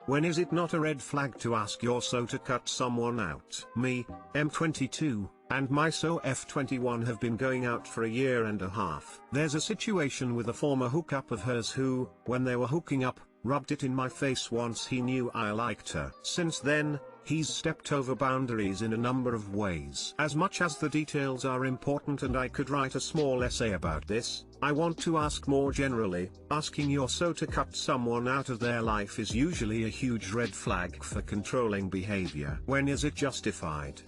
When is it not a red flag to ask your SO to cut someone out? Me, M22, and my SO F21 have been going out for a year and a half. There's a situation with a former hookup of hers who, when they were hooking up, rubbed it in my face once he knew I liked her. Since then, he's stepped over boundaries in a number of ways. As much as the details are important and I could write a small essay about this, I want to ask more generally. Asking your SO to cut someone out of their life is usually a huge red flag for controlling behavior. When is it justified?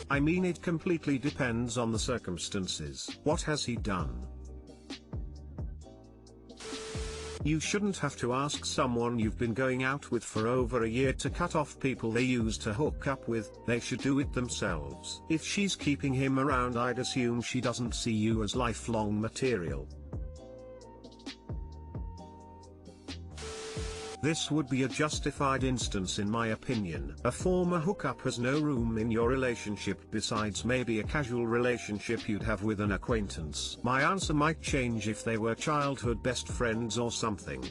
I mean, it completely depends on the circumstances. What has he done? You shouldn't have to ask someone you've been going out with for over a year to cut off people they used to hook up with. They should do it themselves. If she's keeping him around, I'd assume she doesn't see you as lifelong material. This would be a justified instance in my opinion. A former hookup has no room in your relationship besides maybe a casual relationship you'd have with an acquaintance. My answer might change if they were childhood best friends or something.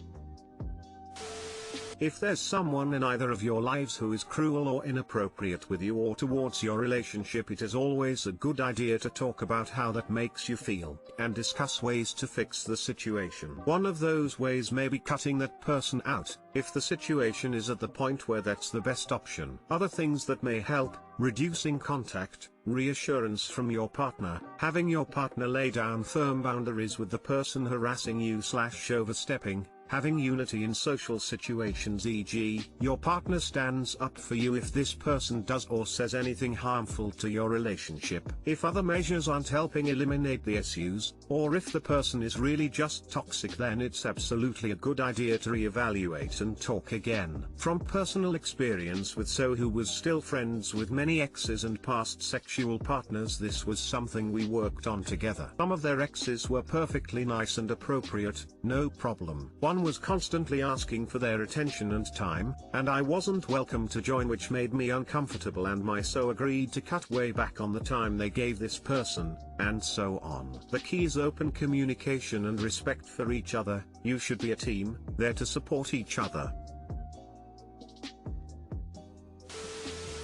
If there's someone in either of your lives who is cruel or inappropriate with you or towards your relationship, it is always a good idea to talk about how that makes you feel, and discuss ways to fix the situation. One of those ways may be cutting that person out, if the situation is at the point where that's the best option. Other things that may help: reducing contact, reassurance from your partner, having your partner lay down firm boundaries with the person harassing you/overstepping, having unity in social situations, e.g., your partner stands up for you if this person does or says anything harmful to your relationship. If other measures aren't helping eliminate the issues, or if the person is really just toxic, then it's absolutely a good idea to reevaluate and talk again. From personal experience with SO, who was still friends with many exes and past sexual partners, this was something we worked on together. Some of their exes were perfectly nice and appropriate, no problem. One was constantly asking for their attention and time, and I wasn't welcome to join, which made me uncomfortable, and my SO agreed to cut way back on the time they gave this person, and so on. The key is open communication and respect for each other. You should be a team, there to support each other.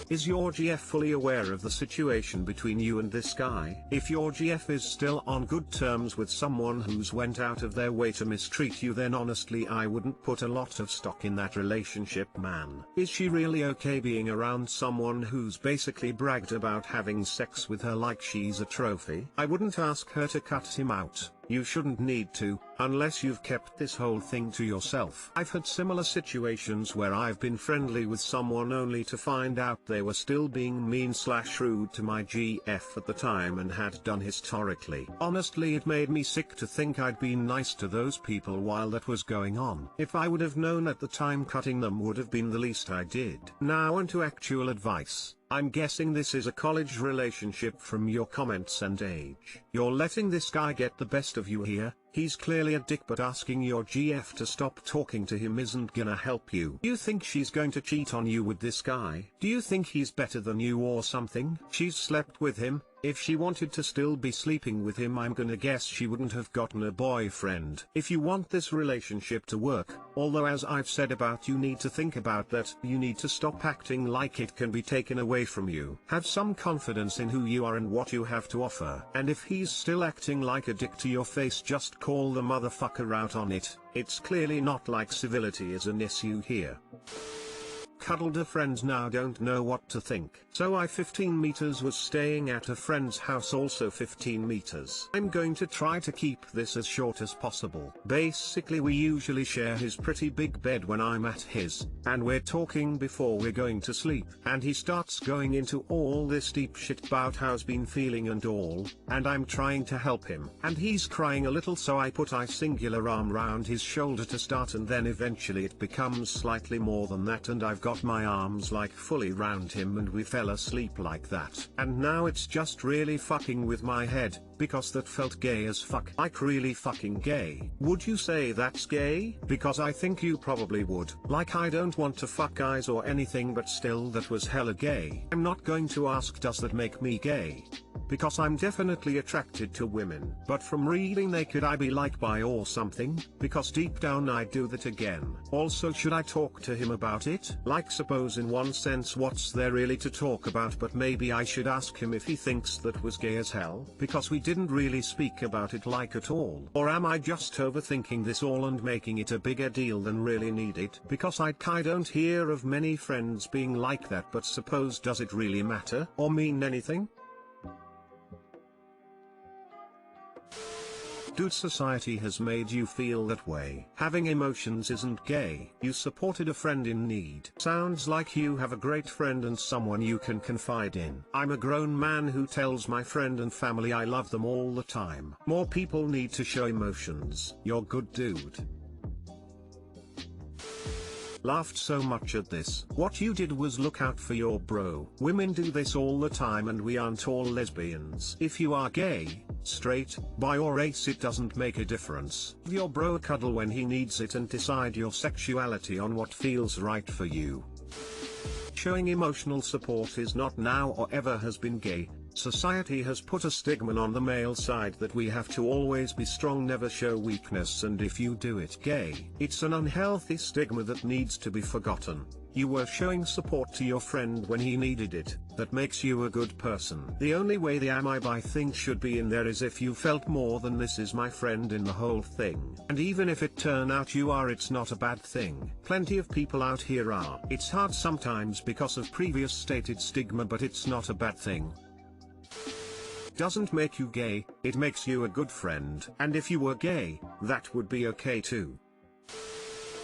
Is your GF fully aware of the situation between you and this guy? If your GF is still on good terms with someone who's went out of their way to mistreat you, then honestly I wouldn't put a lot of stock in that relationship, man. Is she really okay being around someone who's basically bragged about having sex with her like she's a trophy? I wouldn't ask her to cut him out. You shouldn't need to, unless you've kept this whole thing to yourself. I've had similar situations where I've been friendly with someone only to find out they were still being mean/rude to my GF at the time and had done historically. Honestly, it made me sick to think I'd been nice to those people while that was going on. If I would have known at the time, cutting them would have been the least I did. Now onto actual advice. I'm guessing this is a college relationship from your comments and age. You're letting this guy get the best of you here. He's clearly a dick, but asking your GF to stop talking to him isn't gonna help you. Do you think she's going to cheat on you with this guy? Do you think he's better than you or something? She's slept with him. If she wanted to still be sleeping with him, I'm gonna guess she wouldn't have gotten a boyfriend. If you want this relationship to work, although as I've said about, you need to think about that, you need to stop acting like it can be taken away from you. Have some confidence in who you are and what you have to offer. And if he's still acting like a dick to your face, just call the motherfucker out on it. It's clearly not like civility is an issue here. Cuddled, a friend now don't know what to think. So I 15 meters was staying at a friend's house, also 15 meters. I'm going to try to keep this as short as possible. Basically, we usually share his pretty big bed when I'm at his, and we're talking before we're going to sleep. And he starts going into all this deep shit about how's been feeling and all, and I'm trying to help him. And he's crying a little, so I put I singular arm round his shoulder to start, and then eventually it becomes slightly more than that, and I've got my arms like fully round him, and we fell asleep like that. And now it's just really fucking with my head, because that felt gay as fuck. Like really fucking gay. Would you say that's gay? Because I think you probably would. Like, I don't want to fuck guys or anything, but still that was hella gay. I'm not going to ask, does that make me gay? because I'm definitely attracted to women. But from reading they could I be like bi or something, because deep down I do that again. Also, should I talk to him about it? Like, suppose in one sense what's there really to talk about, but maybe I should ask him if he thinks that was gay as hell, because we didn't really speak about it like at all. Or am I just overthinking this all and making it a bigger deal than really needed? Because I don't hear of many friends being like that, but suppose does it really matter or mean anything? Dude, society has made you feel that way. Having emotions isn't gay. You supported a friend in need. Sounds like you have a great friend and someone you can confide in. I'm a grown man who tells my friend and family I love them all the time. More people need to show emotions. You're good, dude. Laughed so much at this. What you did was look out for your bro. Women do this all the time and we aren't all lesbians. If you are gay, straight, bi or ace, it doesn't make a difference. Your bro cuddle when he needs it and decide your sexuality on what feels right for you. Showing emotional support is not now or ever has been gay. Society has put a stigma on the male side that we have to always be strong, never show weakness, and if you do it gay, it's an unhealthy stigma that needs to be forgotten. You were showing support to your friend when he needed it. That makes you a good person. The only way the am I bi thing should be in there is if you felt more than this is my friend in the whole thing. And even if it turn out you are, it's not a bad thing. Plenty of people out here are. It's hard sometimes because of previous stated stigma, but it's not a bad thing. Doesn't make you gay, it makes you a good friend. And if you were gay, that would be okay too.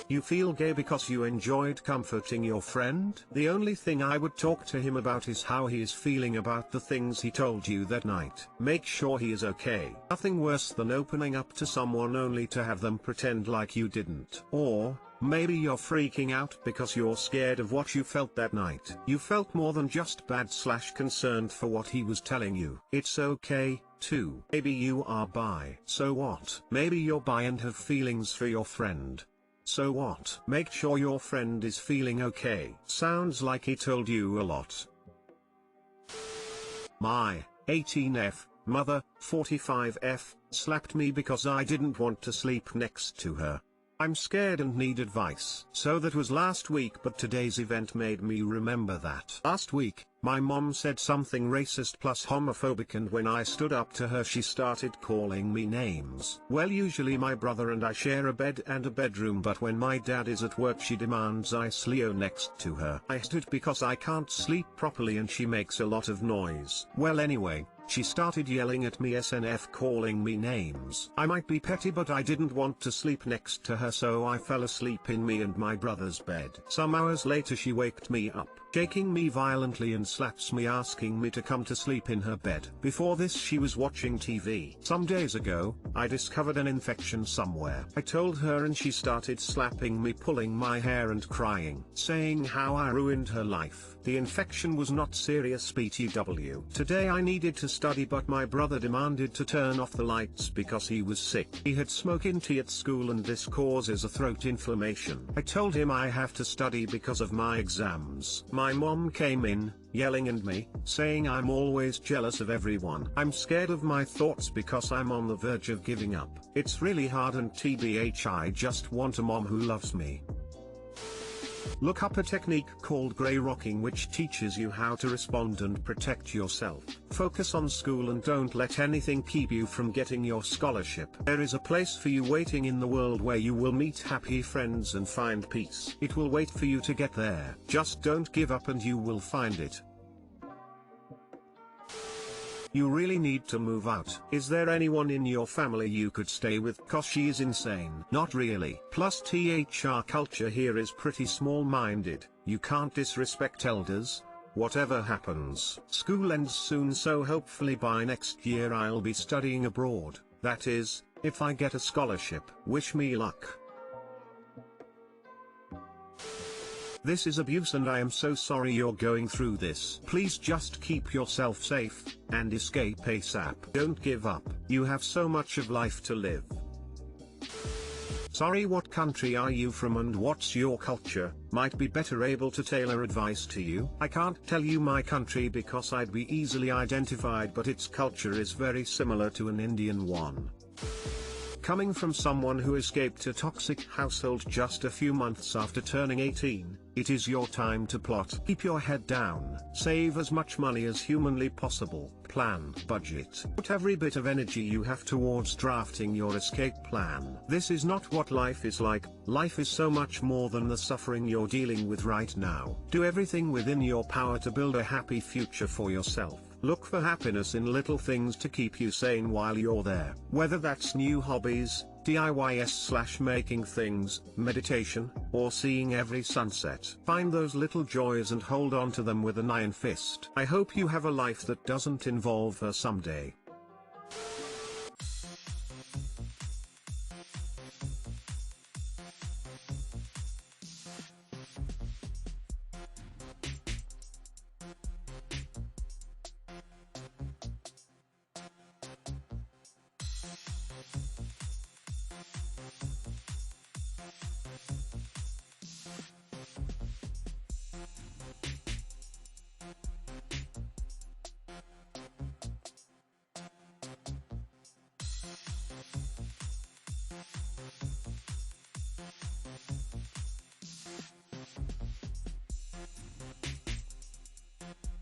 You feel gay because you enjoyed comforting your friend? The only thing I would talk to him about is how he is feeling about the things he told you that night. Make sure he is okay. Nothing worse than opening up to someone only to have them pretend like you didn't. Or, maybe you're freaking out because you're scared of what you felt that night. You felt more than just bad/concerned for what he was telling you. It's okay, too. Maybe you are bi. So what? Maybe you're bi and have feelings for your friend. So what? Make sure your friend is feeling okay. Sounds like he told you a lot. My 18F mother, 45F, slapped me because I didn't want to sleep next to her. I'm scared and need advice. So that was last week, but today's event made me remember that. Last week, my mom said something racist plus homophobic, and when I stood up to her she started calling me names. Well, usually my brother and I share a bed and a bedroom, but when my dad is at work she demands I sleep next to her. I stood because I can't sleep properly and she makes a lot of noise. Well, anyway, she started yelling at me SNF, calling me names. I might be petty, but I didn't want to sleep next to her, so I fell asleep in me and my brother's bed. Some hours later she waked me up, shaking me violently and slaps me, asking me to come to sleep in her bed. Before this she was watching TV. Some days ago, I discovered an infection somewhere. I told her and she started slapping me, pulling my hair and crying, saying how I ruined her life. The infection was not serious, BTW. Today I needed to study, but my brother demanded to turn off the lights because he was sick. He had smoking tea at school and this causes a throat inflammation. I told him I have to study because of my exams. My mom came in, yelling at me, saying I'm always jealous of everyone. I'm scared of my thoughts because I'm on the verge of giving up. It's really hard, and TBH I just want a mom who loves me. Look up a technique called grey rocking, which teaches you how to respond and protect yourself. Focus on school and don't let anything keep you from getting your scholarship. There is a place for you waiting in the world where you will meet happy friends and find peace. It will wait for you to get there. Just don't give up and you will find it. You really need to move out. Is there anyone in your family you could stay with? Cause she is insane. Not really. Plus THR culture here is pretty small-minded. You can't disrespect elders. Whatever happens. School ends soon, so hopefully by next year I'll be studying abroad. That is, if I get a scholarship. Wish me luck. This is abuse and I am so sorry you're going through this. Please just keep yourself safe, and escape ASAP. Don't give up. You have so much of life to live. Sorry, what country are you from and what's your culture? Might be better able to tailor advice to you. I can't tell you my country because I'd be easily identified, but its culture is very similar to an Indian one. Coming from someone who escaped a toxic household just a few months after turning 18, it is your time to plot. Keep your head down, save as much money as humanly possible, plan, budget. Put every bit of energy you have towards drafting your escape plan. This is not what life is like. Life is so much more than the suffering you're dealing with right now. Do everything within your power to build a happy future for yourself. Look for happiness in little things to keep you sane while you're there. Whether that's new hobbies, DIYs/making things, meditation, or seeing every sunset. Find those little joys and hold on to them with an iron fist. I hope you have a life that doesn't involve her someday.